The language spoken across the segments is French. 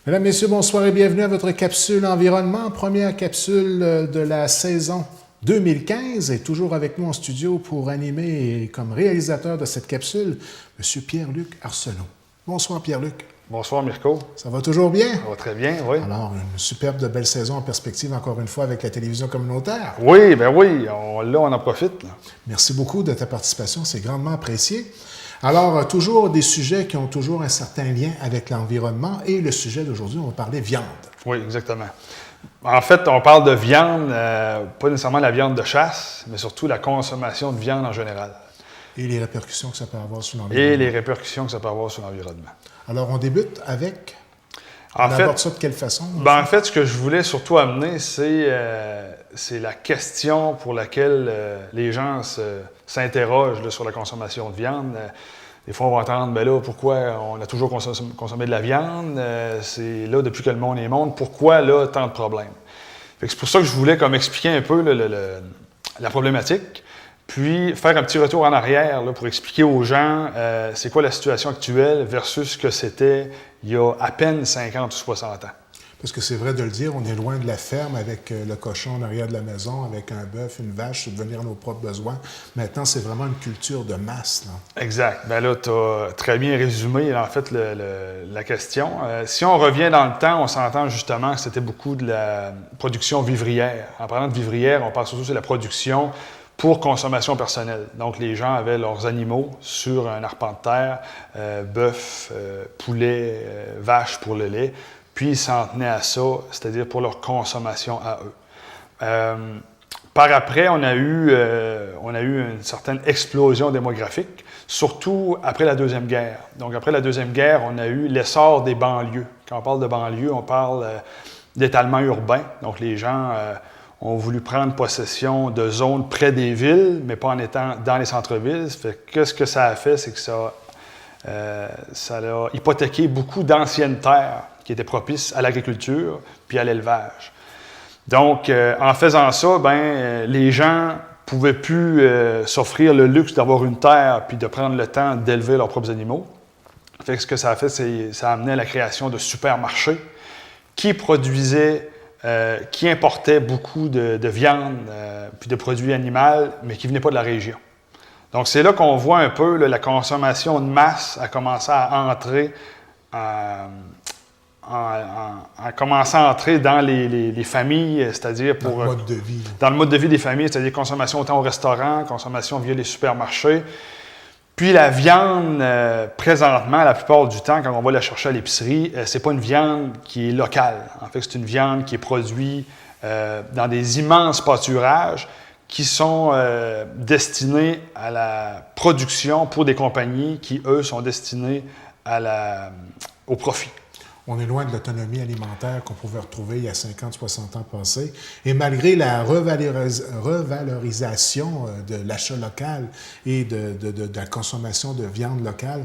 Mesdames, Messieurs, bonsoir et bienvenue à votre capsule environnement, première capsule de la saison 2015 et toujours avec nous en studio pour animer et comme réalisateur de cette capsule, M. Pierre-Luc Arsenault. Bonsoir Pierre-Luc. Bonsoir Mirko. Ça va toujours bien? Ça va très bien, oui. Alors, une superbe de belle saison en perspective encore une fois avec la télévision communautaire. Oui, ben oui, on en profite. Là. Merci beaucoup de ta participation, c'est grandement apprécié. Alors, toujours des sujets qui ont toujours un certain lien avec l'environnement et le sujet d'aujourd'hui, on va parler viande. Oui, exactement. En fait, on parle de viande, pas nécessairement la viande de chasse, mais surtout la consommation de viande en général. Et les répercussions que ça peut avoir sur l'environnement. Et les répercussions que ça peut avoir sur l'environnement. Alors, on débute avec... On aborde ça de quelle façon? En fait, ce que je voulais surtout amener, c'est la question pour laquelle les gens s'interrogent sur la consommation de viande. Des fois, on va entendre, ben là, pourquoi on a toujours consommé de la viande? C'est là, depuis que le monde est monde, pourquoi là, tant de problèmes? C'est pour ça que je voulais comme expliquer un peu la problématique, puis faire un petit retour en arrière là, pour expliquer aux gens c'est quoi la situation actuelle versus ce que c'était il y a à peine 50 ou 60 ans. Parce que c'est vrai de le dire, on est loin de la ferme avec le cochon en arrière de la maison, avec un bœuf, une vache, subvenir à nos propres besoins. Maintenant, c'est vraiment une culture de masse. Là. Exact. Bien là, tu as très bien résumé en fait la question. Si on revient dans le temps, on s'entend justement que c'était beaucoup de la production vivrière. En parlant de vivrière, on parle surtout de la production pour consommation personnelle. Donc, les gens avaient leurs animaux sur un arpent de terre, bœuf, poulet, vache pour le lait, puis ils s'en tenaient à ça, c'est-à-dire pour leur consommation à eux. Par après, on a eu une certaine explosion démographique, surtout après la Deuxième Guerre. Donc, après la Deuxième Guerre, on a eu l'essor des banlieues. Quand on parle de banlieues, on parle d'étalement urbain. Donc, les gens ont voulu prendre possession de zones près des villes, mais pas en étant dans les centres-villes. Ce que ça a fait, c'est que ça a hypothéqué beaucoup d'anciennes terres qui étaient propices à l'agriculture puis à l'élevage. Donc, en faisant ça, les gens ne pouvaient plus s'offrir le luxe d'avoir une terre puis de prendre le temps d'élever leurs propres animaux. Fait que ce que ça a fait, c'est ça a amené à la création de supermarchés qui produisaient qui importait beaucoup de viande puis de produits animaux, mais qui ne venaient pas de la région. Donc, c'est là qu'on voit un peu la consommation de masse a commencé à entrer, dans les familles, c'est-à-dire pour... Dans le mode de vie. Dans le mode de vie des familles, c'est-à-dire consommation autant au restaurant, consommation via les supermarchés. Puis la viande, présentement, la plupart du temps, quand on va la chercher à l'épicerie, c'est pas une viande qui est locale. En fait, c'est une viande qui est produite dans des immenses pâturages qui sont destinés à la production pour des compagnies qui, eux, sont destinées au profit. On est loin de l'autonomie alimentaire qu'on pouvait retrouver il y a 50-60 ans passés. Et malgré la revalorisation de l'achat local et de la consommation de viande locale,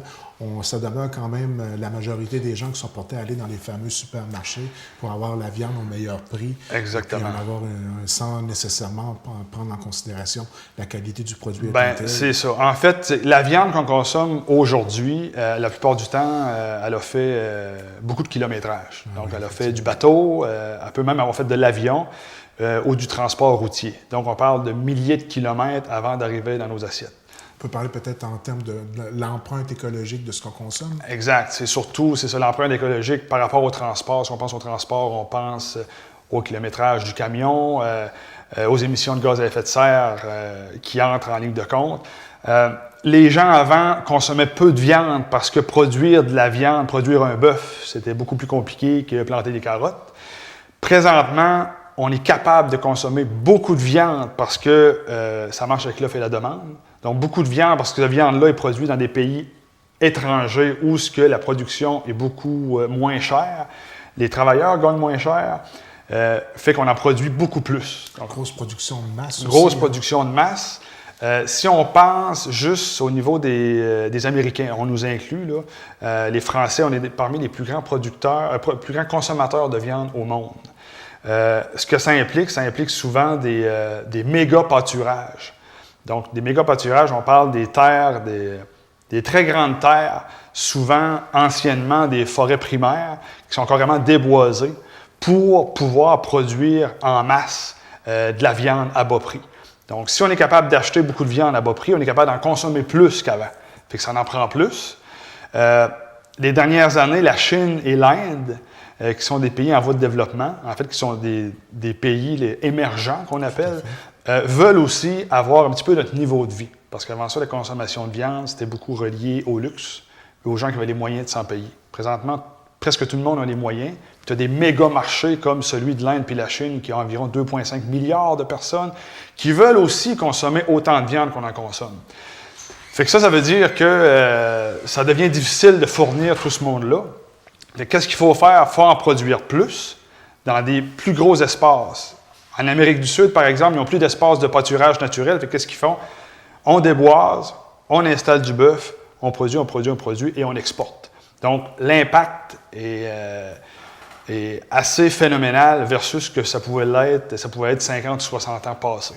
ça demeure quand même la majorité des gens qui sont portés à aller dans les fameux supermarchés pour avoir la viande au meilleur prix. Exactement. Et en avoir sans nécessairement prendre en considération la qualité du produit. C'est ça. En fait, la viande qu'on consomme aujourd'hui, la plupart du temps, elle a fait beaucoup de kilométrage. Donc, elle a fait du bateau, elle peut même avoir fait de l'avion ou du transport routier. Donc, on parle de milliers de kilomètres avant d'arriver dans nos assiettes. On peut parler peut-être en termes de l'empreinte écologique de ce qu'on consomme. Exact. C'est ça, l'empreinte écologique par rapport au transport. Si on pense au transport, on pense au kilométrage du camion, aux émissions de gaz à effet de serre qui entrent en ligne de compte. Les gens avant consommaient peu de viande parce que produire de la viande, produire un bœuf, c'était beaucoup plus compliqué que planter des carottes. Présentement, on est capable de consommer beaucoup de viande parce que ça marche avec l'offre et la demande. Donc, beaucoup de viande parce que cette viande-là est produite dans des pays étrangers où la production est beaucoup moins chère. Les travailleurs gagnent moins cher, fait qu'on en produit beaucoup plus. Donc, grosse production de masse. Grosse production de masse. Si on pense juste au niveau des Américains, on nous inclut, là, les Français, on est parmi les plus grands producteurs, plus grands consommateurs de viande au monde. Ce que ça implique souvent des méga pâturages. Donc, des méga pâturages, on parle des terres Des très grandes terres, souvent anciennement des forêts primaires, qui sont carrément déboisées pour pouvoir produire en masse de la viande à bas prix. Donc, si on est capable d'acheter beaucoup de viande à bas prix, on est capable d'en consommer plus qu'avant. Fait que ça en prend plus. Les dernières années, la Chine et l'Inde, qui sont des pays en voie de développement, en fait, qui sont des pays émergents qu'on appelle, veulent aussi avoir un petit peu notre niveau de vie. Parce qu'avant ça, la consommation de viande, c'était beaucoup relié au luxe et aux gens qui avaient les moyens de s'en payer. Présentement, presque tout le monde a les moyens. Tu as des méga marchés comme celui de l'Inde puis la Chine qui ont environ 2,5 milliards de personnes qui veulent aussi consommer autant de viande qu'on en consomme. Fait que ça veut dire que ça devient difficile de fournir tout ce monde-là. Qu'est-ce qu'il faut faire? Il faut en produire plus dans des plus gros espaces. En Amérique du Sud, par exemple, ils n'ont plus d'espace de pâturage naturel. Fait qu'est-ce qu'ils font? On déboise, on installe du bœuf, on produit et on exporte. Donc, l'impact est assez phénoménal versus ce que ça pouvait être 50 ou 60 ans passés.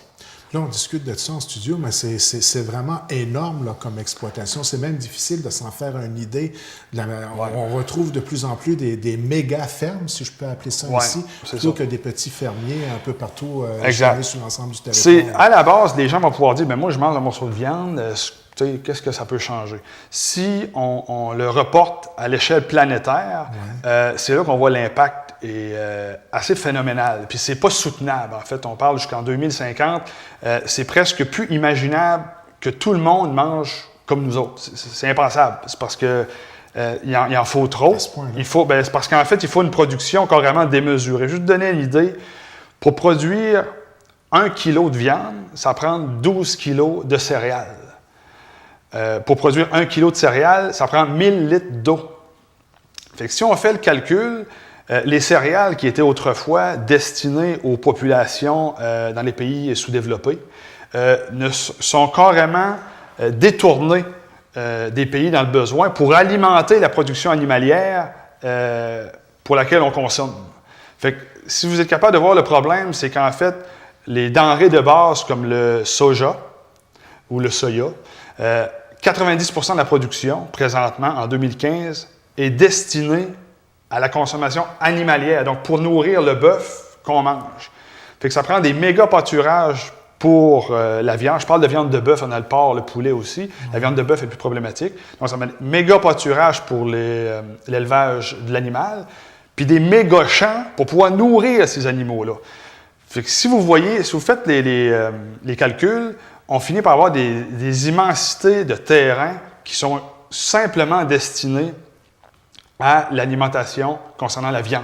Là, on discute de ça en studio, mais c'est vraiment énorme là, comme exploitation. C'est même difficile de s'en faire une idée. On retrouve de plus en plus des méga fermes, si je peux appeler ça ici, plutôt que des petits fermiers un peu partout sur l'ensemble du territoire. À la base, les gens vont pouvoir dire, moi, je mange un morceau de viande, qu'est-ce que ça peut changer? Si on le reporte à l'échelle planétaire, c'est là qu'on voit l'impact est assez phénoménal. Puis c'est pas soutenable, en fait. On parle jusqu'en 2050. C'est presque plus imaginable que tout le monde mange comme nous autres. C'est impensable. C'est parce que il en faut trop. C'est parce qu'en fait, il faut une production carrément démesurée. Juste donner une idée, pour produire 1 kilo de viande, ça prend 12 kilos de céréales. Pour produire 1 kilo de céréales, ça prend 1000 litres d'eau. Fait que si on fait le calcul, les céréales qui étaient autrefois destinées aux populations dans les pays sous-développés sont carrément détournées des pays dans le besoin pour alimenter la production animalière pour laquelle on consomme. Fait que si vous êtes capable de voir le problème, c'est qu'en fait, les denrées de base comme le soja ou le soya, 90% de la production, présentement, en 2015, est destinée à la consommation animalière, donc pour nourrir le bœuf qu'on mange. Fait que ça prend des méga pâturages pour la viande. Je parle de viande de bœuf, on a le porc, le poulet aussi. La viande de bœuf est plus problématique. Donc, ça met des méga pâturages pour l'élevage de l'animal, puis des méga champs pour pouvoir nourrir ces animaux-là. Fait que si vous faites les calculs, on finit par avoir des immensités de terrain qui sont simplement destinées à l'alimentation concernant la viande,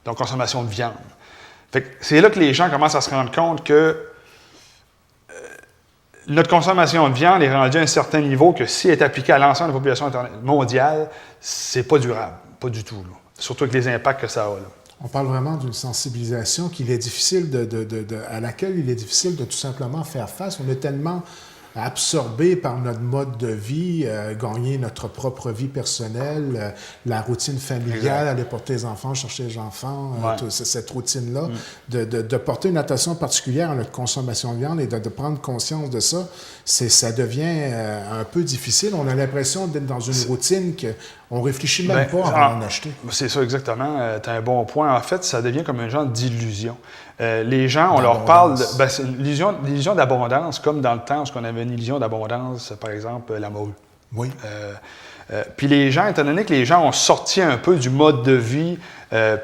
donc consommation de viande. Fait que c'est là que les gens commencent à se rendre compte que notre consommation de viande est rendue à un certain niveau que si elle est appliquée à l'ensemble de la population mondiale, c'est pas durable, pas du tout. Là. Surtout avec les impacts que ça a. Là. On parle vraiment d'une sensibilisation à laquelle il est difficile de tout simplement faire face. On est tellement absorbé par notre mode de vie, gagner notre propre vie personnelle, la routine familiale, aller porter les enfants, chercher les enfants, cette routine-là, de porter une attention particulière à notre consommation de viande et de prendre conscience de ça, ça devient un peu difficile. On a l'impression d'être dans une routine qu'on ne réfléchit même pas avant d'en acheter. C'est ça, exactement. Tu as un bon point. En fait, ça devient comme un genre d'illusion. Les gens, on leur parle... c'est une illusion d'abondance, comme dans le temps où on avait une illusion d'abondance, par exemple, la morue. Oui. Puis les gens, étant donné que les gens ont sorti un peu du mode de vie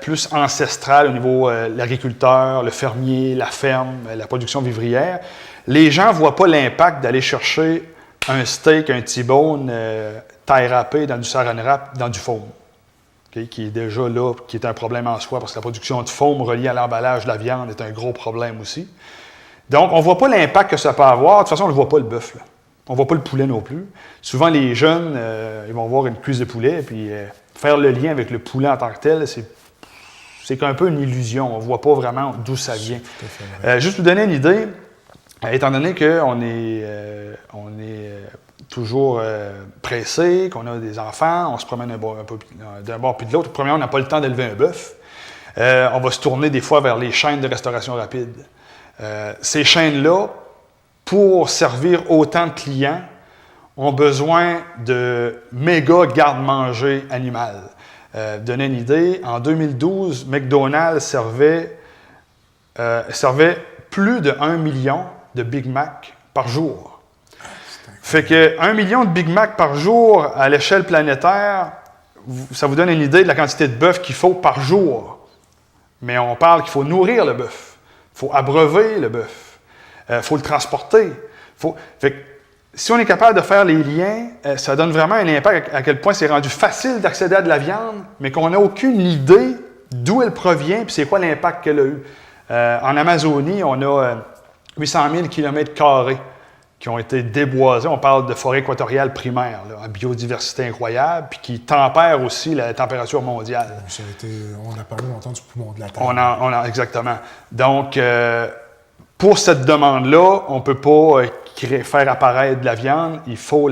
plus ancestral au niveau l'agriculteur, le fermier, la ferme, la production vivrière, les gens ne voient pas l'impact d'aller chercher un steak, un T-bone taille râpée dans du saran wrap, dans du foam. Qui est déjà là, qui est un problème en soi, parce que la production de foam reliée à l'emballage de la viande est un gros problème aussi. Donc, on ne voit pas l'impact que ça peut avoir. De toute façon, on ne voit pas le bœuf. Là. On ne voit pas le poulet non plus. Souvent, les jeunes, ils vont voir une cuisse de poulet, puis faire le lien avec le poulet en tant que tel, c'est un peu une illusion. On ne voit pas vraiment d'où ça vient. Juste pour vous donner une idée, étant donné qu'on est toujours pressé, qu'on a des enfants, on se promène un peu d'un bord puis de l'autre. Premièrement, on n'a pas le temps d'élever un bœuf. On va se tourner des fois vers les chaînes de restauration rapide. Ces chaînes-là, pour servir autant de clients, ont besoin de méga garde-manger animal. Donner une idée, en 2012, McDonald's servait plus de 1 million de Big Mac par jour. Fait que 1 million de Big Mac par jour à l'échelle planétaire, ça vous donne une idée de la quantité de bœuf qu'il faut par jour. Mais on parle qu'il faut nourrir le bœuf, il faut abreuver le bœuf, il faut le transporter. Fait que, si on est capable de faire les liens, ça donne vraiment un impact à quel point c'est rendu facile d'accéder à de la viande, mais qu'on n'a aucune idée d'où elle provient et c'est quoi l'impact qu'elle a eu. En Amazonie, on a 800 000 km² qui ont été déboisés. On parle de forêt équatoriale primaire, là, en biodiversité incroyable, puis qui tempère aussi la température mondiale. On a parlé longtemps du poumon de la Terre. Exactement. Donc, pour cette demande-là, on ne peut pas faire apparaître de la viande, il faut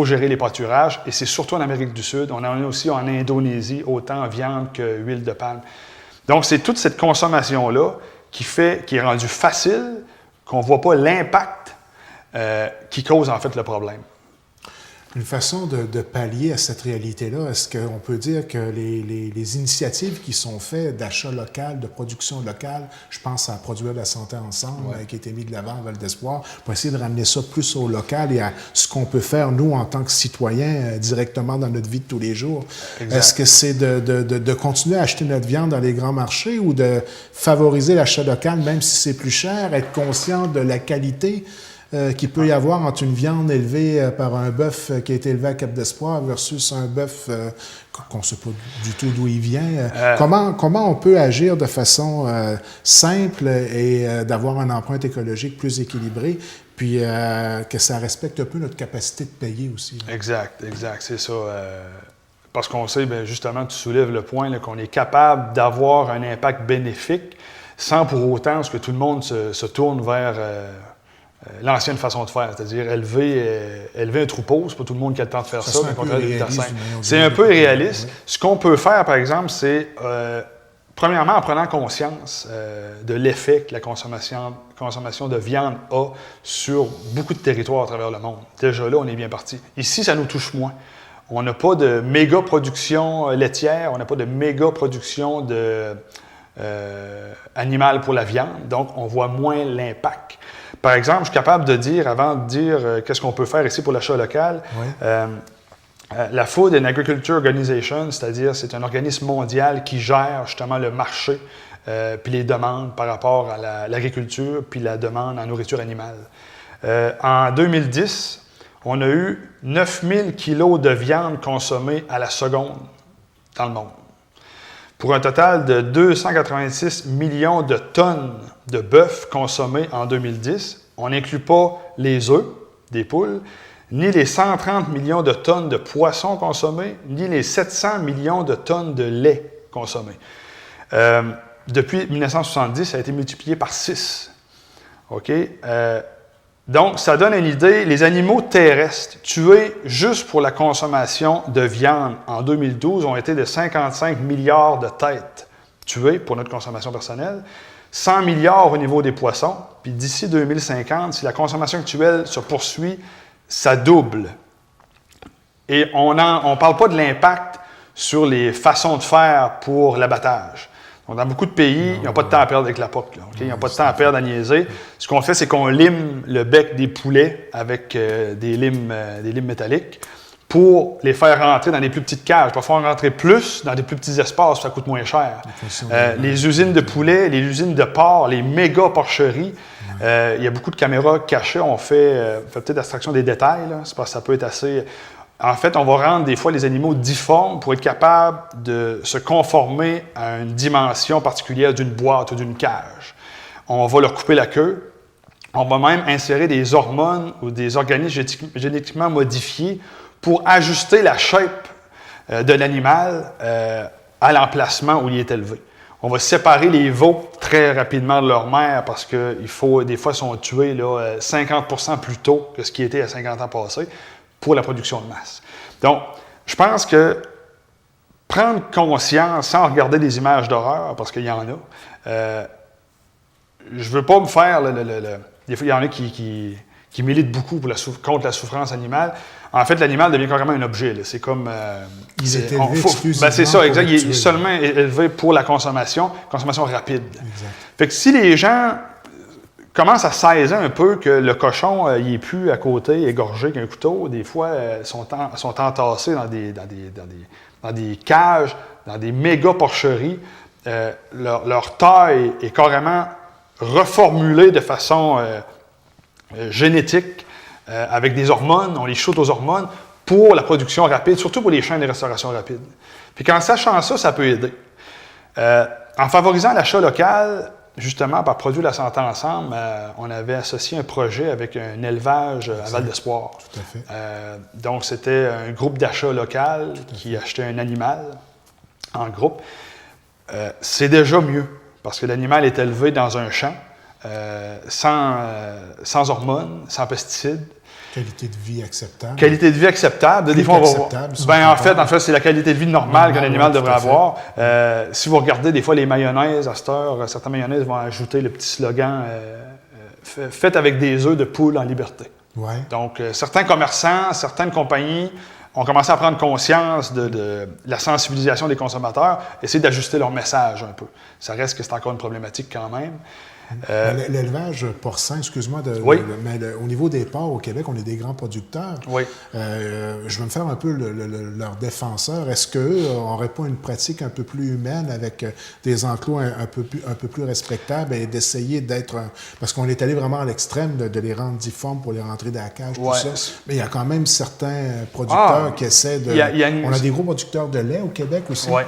gérer les pâturages, et c'est surtout en Amérique du Sud. On en a aussi en Indonésie, autant viande que huile de palme. Donc, c'est toute cette consommation-là qui est rendue facile, qu'on ne voit pas l'impact qui cause en fait le problème. Une façon de pallier à cette réalité-là, est-ce qu'on peut dire que les initiatives qui sont faites d'achat local, de production locale, je pense à Produire la santé ensemble, qui a été mis de l'avant à Val d'Espoir, pour essayer de ramener ça plus au local et à ce qu'on peut faire, nous, en tant que citoyens, directement dans notre vie de tous les jours. Exact. Est-ce que c'est de continuer à acheter notre viande dans les grands marchés ou de favoriser l'achat local, même si c'est plus cher, être conscient de la qualité qu'il peut y avoir entre une viande élevée par un bœuf qui a été élevé à Cap d'Espoir versus un bœuf qu'on ne sait pas du tout d'où il vient. Comment on peut agir de façon simple et d'avoir une empreinte écologique plus équilibrée, puis que ça respecte un peu notre capacité de payer aussi. Là. Exact, c'est ça. Parce qu'on sait, bien, justement, tu soulèves le point là, qu'on est capable d'avoir un impact bénéfique sans pour autant que tout le monde se tourne vers... l'ancienne façon de faire, c'est-à-dire élever un troupeau, c'est pas tout le monde qui a le temps de faire ça. C'est un peu irréaliste. Oui. Ce qu'on peut faire, par exemple, c'est, premièrement, en prenant conscience de l'effet que la consommation de viande a sur beaucoup de territoires à travers le monde. Déjà là, on est bien parti. Ici, ça nous touche moins. On n'a pas de méga production laitière, on n'a pas de méga production animale pour la viande, donc on voit moins l'impact. Par exemple, je suis capable de dire, avant de dire qu'est-ce qu'on peut faire ici pour l'achat local, la Food and Agriculture Organization, c'est-à-dire c'est un organisme mondial qui gère justement le marché puis les demandes par rapport à l'agriculture puis la demande en nourriture animale. En 2010, on a eu 9000 kilos de viande consommée à la seconde dans le monde, pour un total de 286 millions de tonnes de bœuf consommés en 2010. On n'inclut pas les œufs des poules, ni les 130 millions de tonnes de poissons consommés, ni les 700 millions de tonnes de lait consommés. Depuis 1970, ça a été multiplié par 6. OK? Donc, ça donne une idée. Les animaux terrestres tués juste pour la consommation de viande en 2012 ont été de 55 milliards de têtes tuées pour notre consommation personnelle, 100 milliards au niveau des poissons, puis d'ici 2050, si la consommation actuelle se poursuit, ça double. Et on ne parle pas de l'impact sur les façons de faire pour l'abattage. Donc, dans beaucoup de pays, ils n'ont pas de temps à perdre avec la POC. Ils n'ont pas de temps à perdre à niaiser. Ce qu'on fait, c'est qu'on lime le bec des poulets avec des limes métalliques pour les faire rentrer dans des plus petites cages. Parfois, en rentrer plus dans des plus petits espaces, ça coûte moins cher. Les usines de poulets, les usines de porcs, les méga porcheries, il y a beaucoup de caméras cachées. On fait peut-être abstraction des détails, là. C'est parce que ça peut être assez... En fait, on va rendre des fois les animaux difformes pour être capable de se conformer à une dimension particulière d'une boîte ou d'une cage. On va leur couper la queue. On va même insérer des hormones ou des organismes génétiquement modifiés pour ajuster la shape de l'animal à l'emplacement où il est élevé. On va séparer les veaux très rapidement de leur mère parce que des fois, ils sont tués là, 50% plus tôt que ce qui était à 50 ans passés pour la production de masse. Donc, je pense que prendre conscience sans regarder des images d'horreur, parce qu'il y en a, je ne veux pas me faire... Des fois, il y en a qui qui militent beaucoup contre la souffrance animale. En fait, l'animal devient carrément un objet. Là. C'est comme... Ils étaient élevés exclusivement c'est ça, exact. Il est tuer. seulement élevé pour la consommation rapide. Exact. Fait que si les gens commencent à saisir un peu que le cochon, il est plus à côté, égorgé qu'un couteau, des fois, sont entassés dans des cages, dans des méga porcheries. Leur taille est carrément reformulée de façon génétique, avec des hormones, on les shoot aux hormones pour la production rapide, surtout pour les chaînes de restauration rapide. Puis qu'en sachant ça, ça peut aider. En favorisant l'achat local, justement, par Produits La Santé Ensemble, on avait associé un projet avec un élevage à Val-d'Espoir. Tout à fait. Donc, c'était un groupe d'achat local qui achetait un animal en groupe. C'est déjà mieux, parce que l'animal est élevé dans un champ, sans hormones, sans pesticides. Qualité de vie acceptable. Qualité de vie acceptable. Des fois, on va voir. En fait, c'est la qualité de vie normale qu'un animal devrait avoir. Si vous regardez des fois les mayonnaises, à cette heure, certaines mayonnaises vont ajouter le petit slogan fait avec des œufs de poule en liberté. Ouais. Donc, certains commerçants, certaines compagnies ont commencé à prendre conscience de la sensibilisation des consommateurs, essayer d'ajuster leur message un peu. Ça reste que c'est encore une problématique quand même. L'élevage porcin, excuse-moi, oui. Mais au niveau des porcs au Québec, on est des grands producteurs. Oui. Je vais me faire un peu leur défenseur. Est-ce qu'eux n'auraient pas une pratique un peu plus humaine avec des enclos un peu plus respectables et d'essayer d'être... Parce qu'on est allé vraiment à l'extrême de les rendre difformes pour les rentrer dans la cage, tout ça. Mais il y a quand même certains producteurs qui essaient de... On a des gros producteurs de lait au Québec aussi. Oui.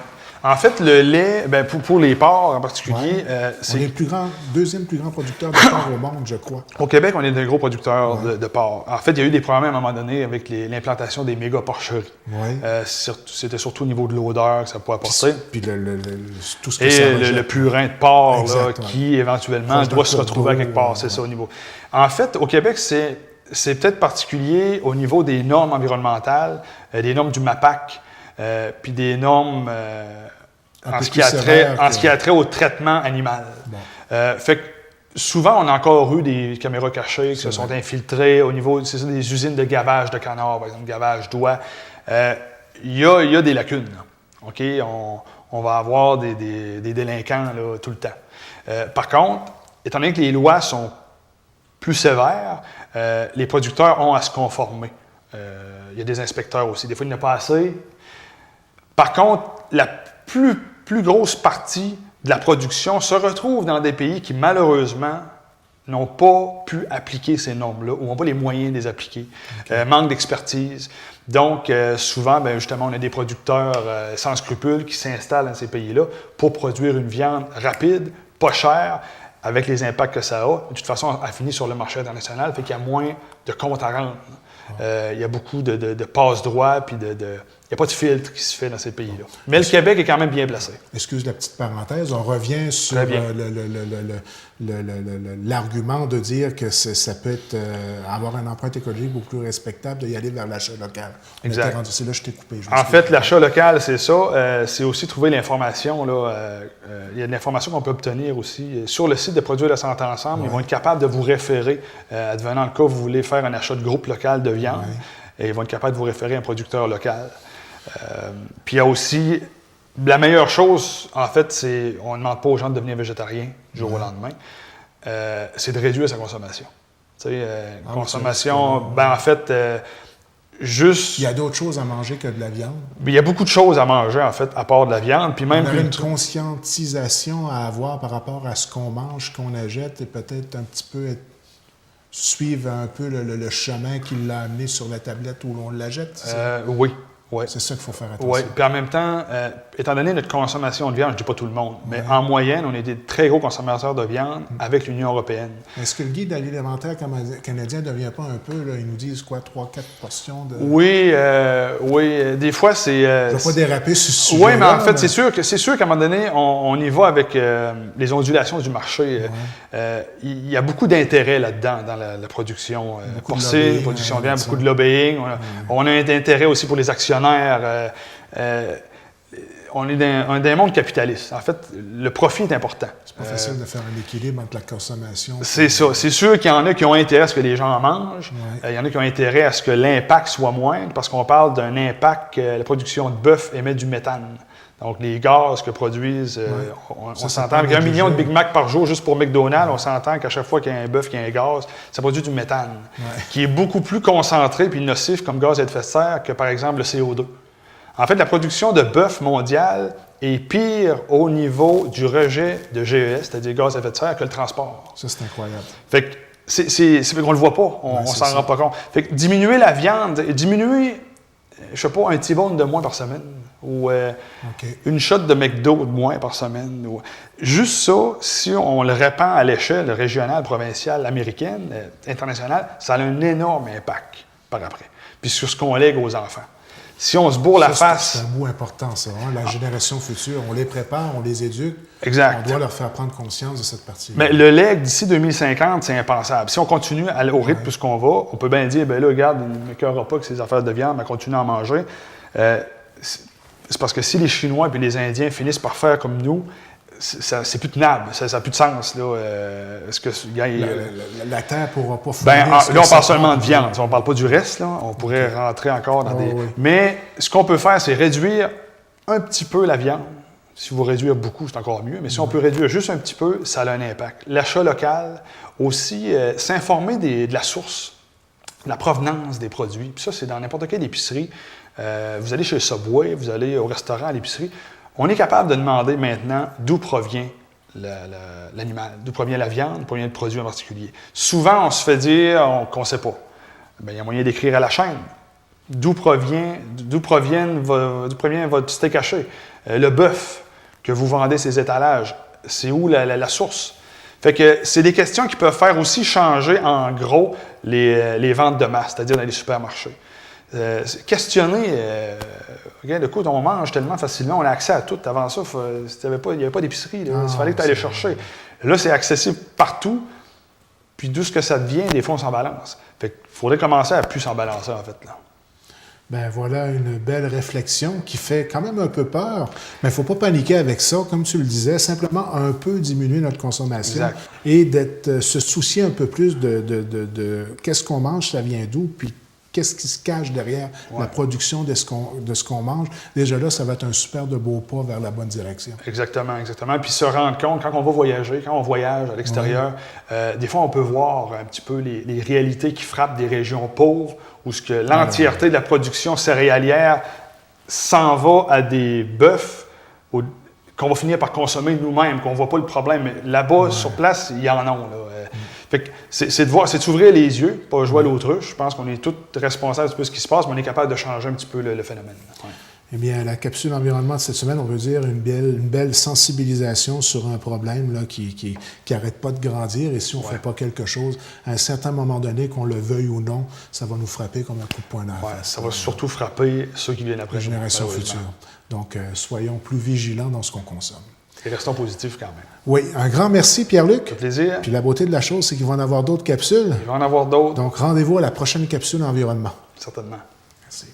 En fait, le lait, pour les porcs en particulier, c'est... On est le deuxième plus grand producteur de porc au monde, je crois. Au Québec, on est des gros producteurs de porc. En fait, il y a eu des problèmes à un moment donné avec l'implantation des méga porcheries. Oui. C'était surtout au niveau de l'odeur que ça pouvait apporter. Puis tout ce que ça rejette. Le purin de porc là, qui, éventuellement, doit se retrouver à quelque part. C'est ça au niveau. En fait, au Québec, c'est peut-être particulier au niveau des normes environnementales, des normes du MAPAC, puis des normes en ce qui a trait au traitement animal. Bon. Fait que souvent, on a encore eu des caméras cachées qui se sont infiltrées au niveau des usines de gavage de canard, par exemple, gavage d'oie. Il y a des lacunes. Okay? On va avoir des délinquants là, tout le temps. Par contre, étant donné que les lois sont plus sévères, les producteurs ont à se conformer. Il y a des inspecteurs aussi. Des fois, il n'y en a pas assez. Par contre, la plus grosse partie de la production se retrouve dans des pays qui, malheureusement, n'ont pas pu appliquer ces normes-là ou n'ont pas les moyens de les appliquer. Okay. Manque d'expertise. Donc, souvent, justement, on a des producteurs sans scrupules qui s'installent dans ces pays-là pour produire une viande rapide, pas chère, avec les impacts que ça a. De toute façon, elle finit sur le marché international, fait qu'il y a moins de comptes à rendre. Il y a beaucoup de passe-droit, puis il n'y a pas de filtre qui se fait dans ces pays-là. Mais le Québec est quand même bien placé. Excuse la petite parenthèse, on revient sur l'argument de dire que ça peut être avoir une empreinte écologique beaucoup plus respectable d'y aller vers l'achat local. Exact. C'est là que je t'ai coupé. En fait, l'achat local, c'est ça. C'est aussi trouver l'information. Il y a de l'information qu'on peut obtenir aussi. Sur le site de Produits La Santé Ensemble, ils vont être capables de vous référer, advenant le cas où vous voulez faire un achat de groupe local de viande, et ils vont être capables de vous référer à un producteur local. Puis il y a aussi, la meilleure chose, en fait, c'est, on ne demande pas aux gens de devenir végétariens du jour au lendemain, c'est de réduire sa consommation. Tu sais, consommation, en fait, juste... Il y a d'autres choses à manger que de la viande. Il y a beaucoup de choses à manger, en fait, à part de la viande. Puis même on a une conscientisation à avoir par rapport à ce qu'on mange, qu'on achète, et peut-être un petit peu suivre un peu le chemin qui l'a amené sur la tablette où l'on l'achète. Oui. Ouais. C'est ça qu'il faut faire attention. Oui, puis en même temps, étant donné notre consommation de viande, je ne dis pas tout le monde, mais en moyenne, on est des très gros consommateurs de viande avec l'Union européenne. Est-ce que le guide alimentaire canadien ne devient pas un peu, là, ils nous disent quoi, 3-4 portions de... Oui, des fois, c'est... je ne vais pas déraper sur ce sujet. Oui, mais en fait, c'est sûr qu'à un moment donné, on y va avec les ondulations du marché. Il y a beaucoup d'intérêt là-dedans, dans la production porcine, la production de viande, beaucoup de lobbying. On a un intérêt aussi pour les actionnaires. on est dans un monde capitaliste. En fait, le profit est important. C'est pas facile de faire un équilibre entre la consommation. C'est ça. C'est sûr qu'il y en a qui ont intérêt à ce que les gens en mangent. Ouais. Il y en a qui ont intérêt à ce que l'impact soit moindre, parce qu'on parle d'un impact que la production de bœuf émet du méthane. Donc, les gaz que produisent, on s'entend avec 1 million de Big Mac par jour juste pour McDonald's, on s'entend qu'à chaque fois qu'il y a un bœuf qui a un gaz, ça produit du méthane, qui est beaucoup plus concentré puis nocif comme gaz à effet de serre que, par exemple, le CO2. En fait, la production de bœuf mondiale est pire au niveau du rejet de GES, c'est-à-dire gaz à effet de serre, que le transport. Ça, c'est incroyable. Fait que c'est qu'on le voit pas, on s'en rend pas compte. Fait que diminuer la viande, diminuer, je sais pas, un T-bone de moins par semaine, ou une shot de McDo de moins par semaine. Ou... Juste ça, si on le répand à l'échelle régionale, provinciale, américaine, internationale, ça a un énorme impact par après. Puis sur ce qu'on lègue aux enfants. Si on se bourre la face... C'est un mot important, ça. Hein? La génération future, on les prépare, on les éduque. Exact. On doit leur faire prendre conscience de cette partie-là. Mais le legs d'ici 2050, c'est impensable. Si on continue au rythme où on va, on peut bien dire, ben là, regarde, il ne m'écœurera pas que ces affaires de viande, mais continue à en manger. C'est parce que si les Chinois et les Indiens finissent par faire comme nous, c'est plus tenable, ça n'a plus de sens. Là. La Terre ne pourra pas fournir... là, on parle seulement de viande. On ne parle pas du reste. Là. On pourrait rentrer encore dans des... Oui. Mais ce qu'on peut faire, c'est réduire un petit peu la viande. Si vous réduire beaucoup, c'est encore mieux. Mais si on peut réduire juste un petit peu, ça a un impact. L'achat local, aussi, s'informer de la source, de la provenance des produits. Puis ça, c'est dans n'importe quelle épicerie. Vous allez chez Subway, vous allez au restaurant, à l'épicerie. On est capable de demander maintenant d'où provient l'animal, d'où provient la viande, d'où provient le produit en particulier. Souvent, on se fait dire qu'on ne sait pas. Bien, il y a moyen d'écrire à la chaîne. D'où provient votre steak haché? Le bœuf que vous vendez ces étalages, c'est où la source? Fait que c'est des questions qui peuvent faire aussi changer, en gros, les ventes de masse, c'est-à-dire dans les supermarchés. Questionner, regarde, écoute, on mange tellement facilement, on a accès à tout. Avant ça, il n'y avait pas d'épicerie, il fallait que tu ailles chercher. Là, c'est accessible partout, puis d'où ce que ça devient, des fois, on s'en balance. Fait qu'il faudrait commencer à plus s'en balancer, en fait, là. Ben voilà une belle réflexion qui fait quand même un peu peur, mais il ne faut pas paniquer avec ça, comme tu le disais, simplement un peu diminuer notre consommation et se soucier un peu plus de qu'est-ce qu'on mange, ça vient d'où, puis qu'est-ce qui se cache derrière la production de ce qu'on mange. Déjà là, ça va être un super de beau pas vers la bonne direction. Exactement, exactement. Puis se rendre compte, quand on va voyager, quand on voyage à l'extérieur, des fois, on peut voir un petit peu les réalités qui frappent des régions pauvres où l'entièreté de la production céréalière s'en va à des bœufs qu'on va finir par consommer nous-mêmes, qu'on ne voit pas le problème. Mais là-bas, sur place, il y en a. Là. Fait que c'est de s'ouvrir les yeux, pas jouer à l'autruche. Je pense qu'on est tous responsables de ce qui se passe, mais on est capable de changer un petit peu le phénomène. Ouais. Eh bien, la capsule environnement de cette semaine, on veut dire une belle sensibilisation sur un problème là, qui n'arrête pas de grandir. Et si on ne fait pas quelque chose, à un certain moment donné, qu'on le veuille ou non, ça va nous frapper comme un coup de poing dans la face. Ça va surtout frapper ceux qui viennent après nous. Les générations futures. Donc, soyons plus vigilants dans ce qu'on consomme. Et restons positifs quand même. Oui, un grand merci, Pierre-Luc. Ça fait plaisir. Puis la beauté de la chose, c'est qu'il va en avoir d'autres capsules. Il va en avoir d'autres. Donc, rendez-vous à la prochaine capsule environnement. Certainement. Merci.